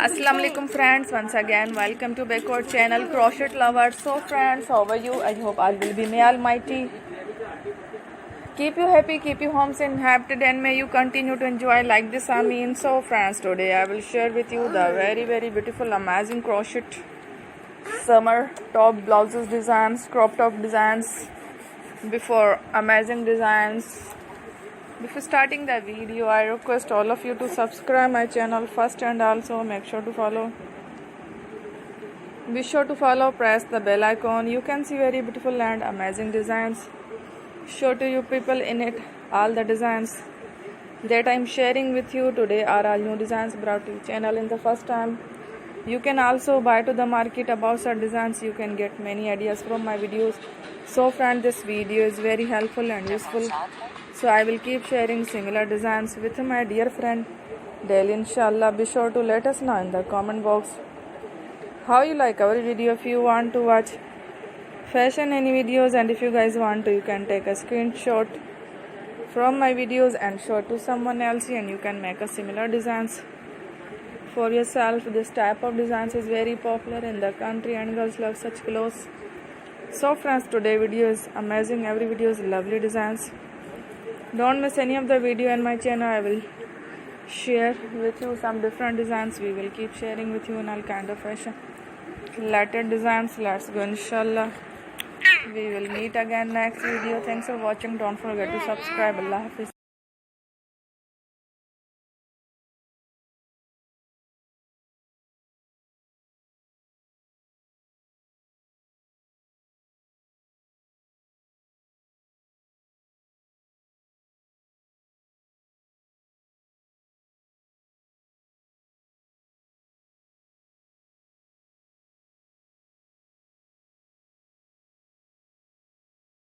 Assalamu alaikum friends, once again welcome to backward channel Crochet Lovers. So friends, how are you? I hope all will be may almighty keep you happy, keep you home and happy, and may you continue to enjoy like this. I mean, so friends, today I will share with you the very beautiful amazing crochet summer top blouses designs, crop top designs. Before amazing designs, before starting the video, I request all of you to subscribe my channel first, and also make sure to follow. Be sure to follow, press the bell icon. You can see very beautiful and amazing designs. Show to you people in it. All the designs that I am sharing with you today are all new designs brought to channel in the first time. You can also buy to the market about such designs. You can get many ideas from my videos. So friend, this video is very helpful and useful. So I will keep sharing similar designs with my dear friend daily, inshallah. Be sure to let us know in the comment box how you like our video. If you want to watch fashion any videos, and if you guys want to, you can take a screenshot from my videos and show to someone else, and you can make a similar designs for yourself. This type of designs is very popular in the country and girls love such clothes. So friends, today video is amazing. Every video is lovely designs. Don't miss any of the video in my channel. I will share with you some different designs. We will keep sharing with you in all kind of fashion related designs. Let's go, inshallah. We will meet again next video. Thanks for watching. Don't forget to subscribe. Allah Hafiz.